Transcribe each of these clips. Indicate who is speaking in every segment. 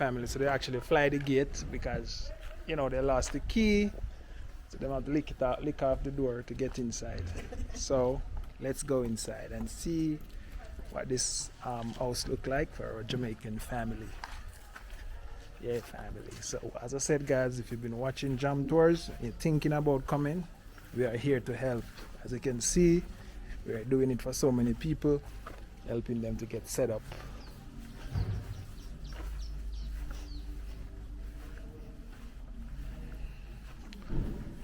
Speaker 1: family, so they actually fly the gate because they lost the key, so they have to lick off the door to get inside. So let's go inside and see what this house look like for our Jamaican family. Yeah, family. So as I said, guys, if you've been watching Jam Tours, you're thinking about coming, we are here to help. As you can see, we are doing it for so many people, helping them to get set up.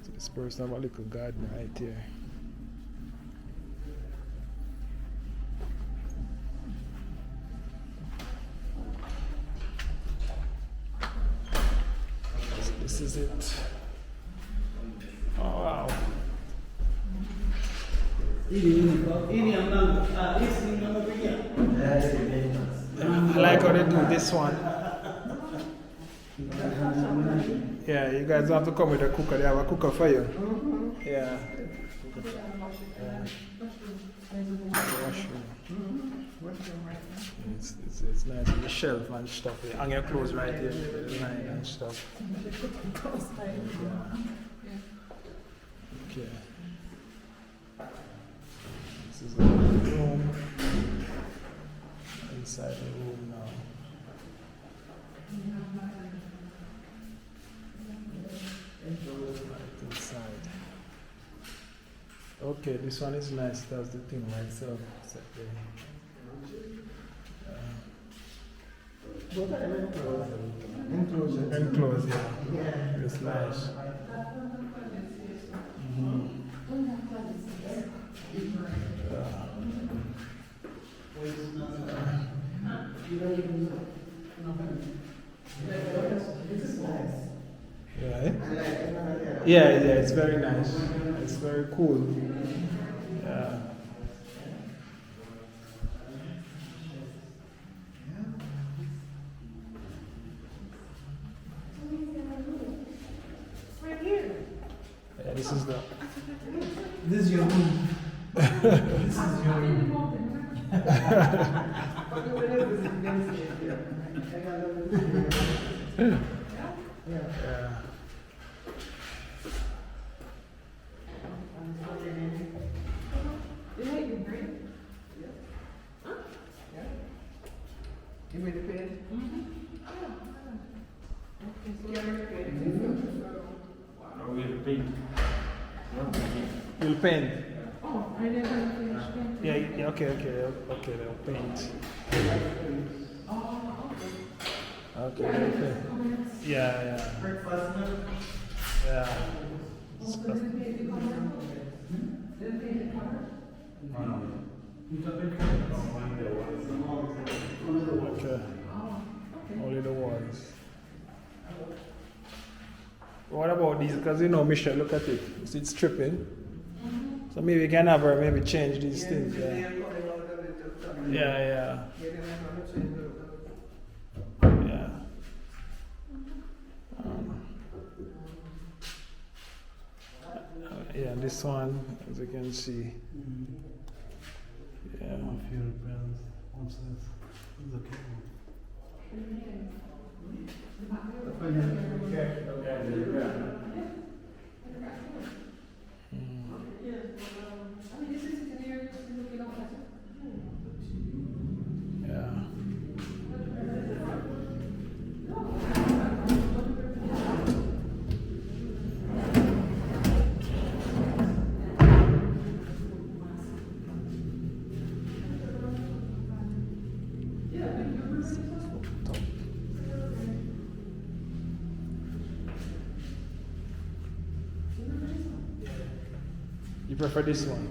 Speaker 1: So this person have a little garden right here. This is it. Oh wow. I like how they do this one. Yeah, you guys don't have to come with a cooker, they have a cooker for you. Yeah. It's nice on the shelf and stuff. You hang your clothes right here, the line and stuff. Okay. This is the room. Inside the room now. Right inside. Okay, this one is nice. That's the thing, right? So, enclosed, yeah. It's nice. Yeah, it's very nice. It's very cool. Yeah. Yeah, this is your room. This is your room. Yeah.
Speaker 2: You made the bed?
Speaker 3: We'll paint.
Speaker 1: You'll paint?
Speaker 2: Oh, I didn't finish painting.
Speaker 1: Yeah, okay, they'll paint.
Speaker 2: Oh,
Speaker 1: Okay, they'll paint. Yeah. Yeah. Okay. Only the walls. What about these? Because Michelle, look at it. It's tripping. So maybe we can have her maybe change these things. Yeah. Yeah, this one, as you can see. Yeah. You prefer this one?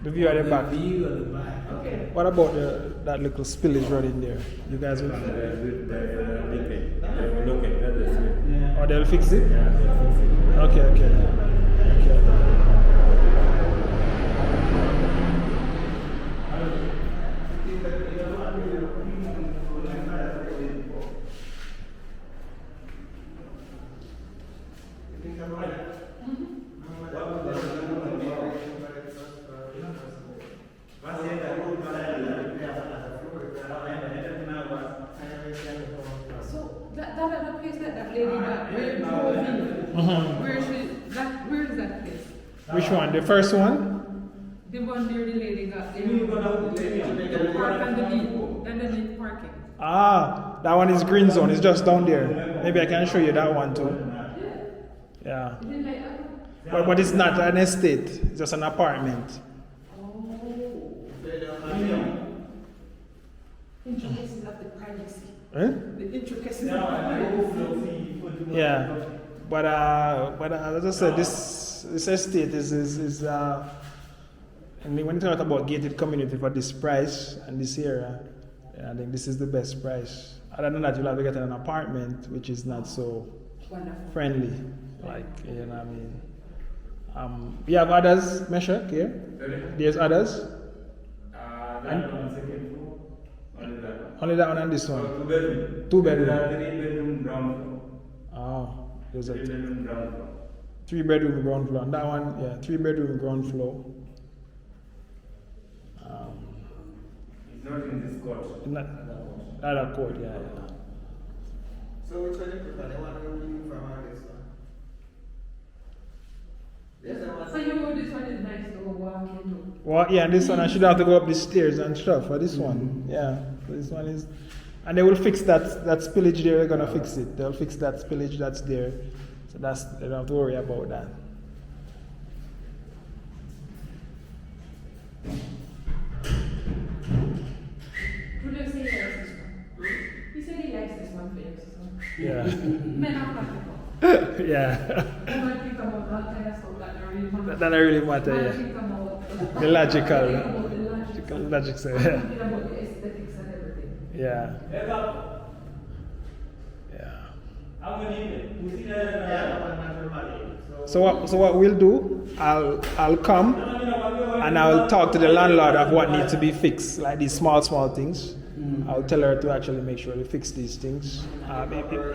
Speaker 1: The view at the back.
Speaker 2: okay.
Speaker 1: What about that little spillage right in there? You guys will. Oh, they'll fix it?
Speaker 3: Yeah, they'll fix it.
Speaker 1: Okay.
Speaker 2: that lady got where drove in? Where is that place?
Speaker 1: Which one? The first one?
Speaker 2: The one where the lady got there. The park and the beach. And the beach parking.
Speaker 1: Ah, that one is green zone. It's just down there. Maybe I can show you that one too. Yeah. But it's not an estate. It's just an apartment.
Speaker 2: Intricacies of the privacy.
Speaker 1: Eh?
Speaker 2: The intricacies of the privacy.
Speaker 1: Yeah. But as I said, this estate is and when you talk about gated community for this price and this area, I think this is the best price. Other than that, you'll have to get an apartment which is not so friendly. Like, you know what I mean? We have others, Meshach, here? There's others?
Speaker 3: That one second floor. Only that one.
Speaker 1: Only that one and this one?
Speaker 3: 2 bedroom.
Speaker 1: 2 bedroom?
Speaker 3: 3 bedroom ground floor.
Speaker 1: Oh, there's a
Speaker 3: 3 bedroom ground floor.
Speaker 1: 3 bedroom ground floor. And that one, yeah, 3 bedroom ground floor.
Speaker 3: It's not in this court.
Speaker 1: Not other court, yeah.
Speaker 4: So which one you prefer? The one we're reading from or this one? Yes, I want
Speaker 2: So you know this one is nice to walk into.
Speaker 1: Well, yeah, and this one I should have to go up the stairs and stuff for this one. Yeah, so this one is, and they will fix that spillage there. They're gonna fix it. They'll fix that spillage that's there, so they don't have to worry about that.
Speaker 2: Julius said he likes this one. He said he likes this one for you.
Speaker 1: Yeah,
Speaker 2: Men are practical.
Speaker 1: yeah.
Speaker 2: Women think about all kind of stuff that don't really matter.
Speaker 1: That don't really matter.
Speaker 2: Men
Speaker 1: Yeah,
Speaker 2: think about
Speaker 1: the logical,
Speaker 2: think about the logic.
Speaker 1: logic. So,
Speaker 2: Men
Speaker 1: yeah,
Speaker 2: think about the aesthetics and everything.
Speaker 1: yeah,
Speaker 3: Eva,
Speaker 1: yeah.
Speaker 3: how many? We see that.
Speaker 1: So what we'll do? I'll come and I'll talk to the landlord of what needs to be fixed, like these small things. I'll tell her to actually make sure to fix these things.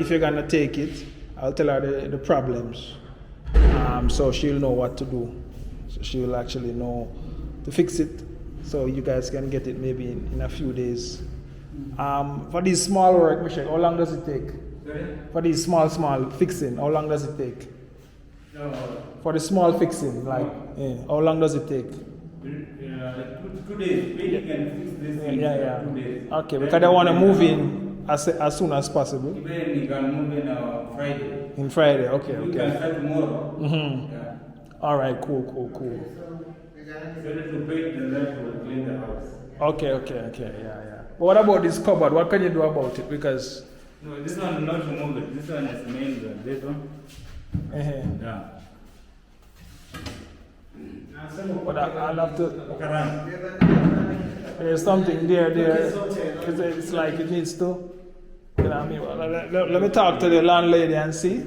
Speaker 1: If you're gonna take it, I'll tell her the problems, so she'll know what to do. So she'll actually know to fix it, so you guys can get it maybe in a few days. For these small work, Michelle, how long does it take?
Speaker 3: Sorry?
Speaker 1: For these small fixing, how long does it take?
Speaker 3: No.
Speaker 1: For the small fixing, like, how long does it take?
Speaker 3: Like 2 days. Maybe you can fix this in 2 days.
Speaker 1: Okay, because I want to move in as soon as possible.
Speaker 3: Even you can move in Friday.
Speaker 1: In Friday, okay.
Speaker 3: You can start tomorrow.
Speaker 1: Mm-hmm.
Speaker 3: Yeah.
Speaker 1: All right, cool.
Speaker 3: So that to pay the rent will clean the house.
Speaker 1: Okay, yeah. But what about this cupboard? What can you do about it? Because
Speaker 3: No, this one not to move it. This one is main door. This one. Yeah.
Speaker 1: but I'll have to.
Speaker 3: Karan.
Speaker 1: There's something there. It's like it needs to. You know what I mean? Well, let me talk to the landlady and see.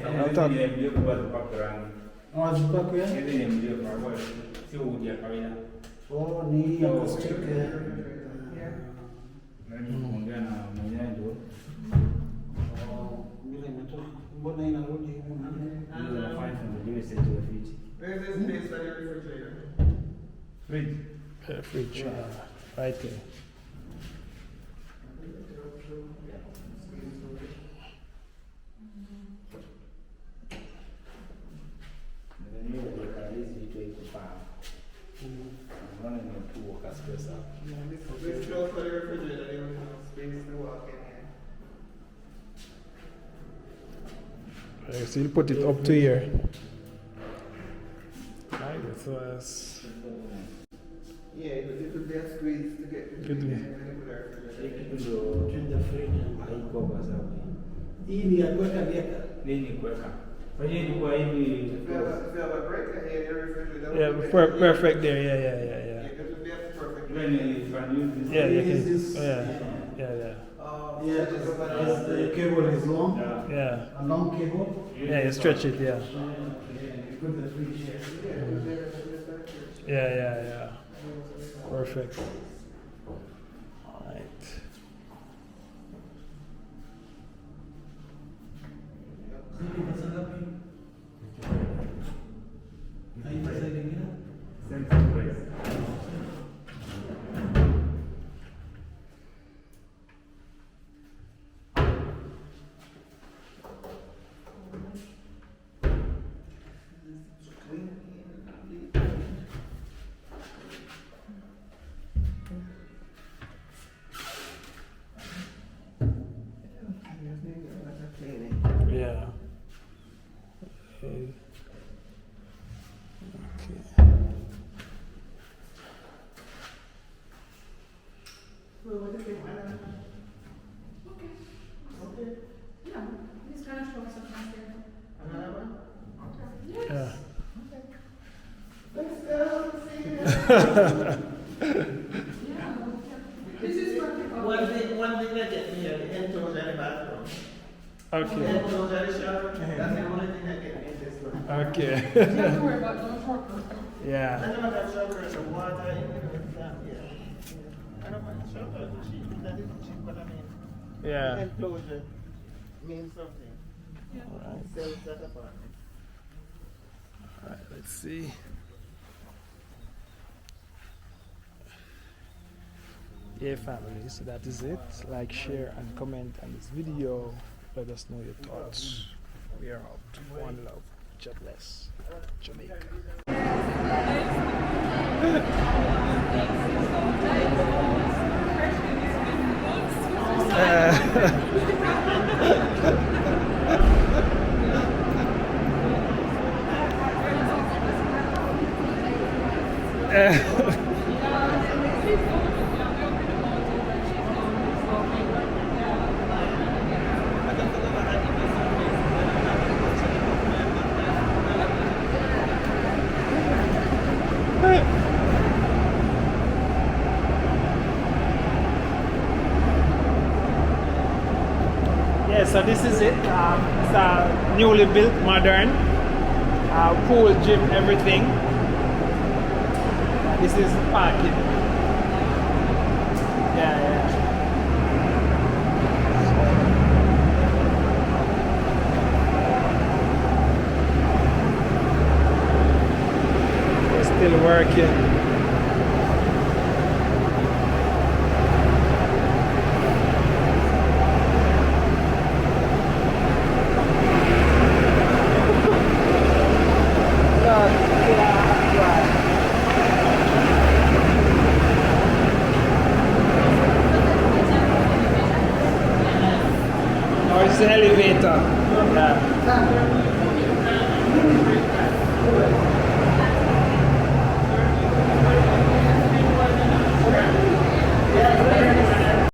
Speaker 1: I'll talk.
Speaker 5: Oh, ni acoustic. Mbona inarudi huko?
Speaker 4: Where's this place for the refrigerator?
Speaker 1: Fridge, right there.
Speaker 4: This close for the refrigerator, they don't have space to walk in here.
Speaker 1: So you'll put it up to here. Right, so that's
Speaker 4: Yeah, it would be a squeeze to get
Speaker 1: Good.
Speaker 5: Change the fridge. Hii ni ya kuweka miaka.
Speaker 3: Nini kuweka? Fanyeni ilikuwa hivi.
Speaker 4: If you have a breaker here in your refrigerator,
Speaker 1: yeah, perfect there. Yeah.
Speaker 4: it would be a perfect.
Speaker 3: When you can use this.
Speaker 1: Yeah, you
Speaker 5: Use
Speaker 1: can.
Speaker 5: this.
Speaker 1: Yeah.
Speaker 5: Yeah, the cable is long.
Speaker 1: Yeah.
Speaker 5: A long cable.
Speaker 1: Yeah, you stretch it. Yeah.
Speaker 5: Put the fridge here.
Speaker 1: Yeah. Perfect. All right.
Speaker 3: Central place.
Speaker 2: Okay.
Speaker 4: Okay.
Speaker 2: Yeah, this kind of show us something there.
Speaker 4: Another one? Okay.
Speaker 2: Yes.
Speaker 1: Yeah.
Speaker 4: Let's go see you.
Speaker 2: Yeah. This is perfect.
Speaker 4: One thing that gets me here, the enclosure in the bathroom. The
Speaker 1: Okay.
Speaker 4: enclosure in the shower, that's the only thing that gets me in this room.
Speaker 1: Okay.
Speaker 2: You have to worry about no shortcuts.
Speaker 1: Yeah.
Speaker 4: I never got shower and the water in there. Yeah. I don't mind shower, it's cheap. That isn't cheap, but I mean,
Speaker 1: Yeah.
Speaker 4: enclosure means something.
Speaker 1: Alright.
Speaker 4: Sells that apartment.
Speaker 1: Alright, let's see. Yeah, family, so that is it. Like, share, and comment on this video. Let us know your thoughts. We are out. One love. God bless. Jamaica. Yeah, so this is it. It's a newly built, modern pool, gym, everything. This is parking. Yeah. We're still working. Or it's the elevator. Yeah.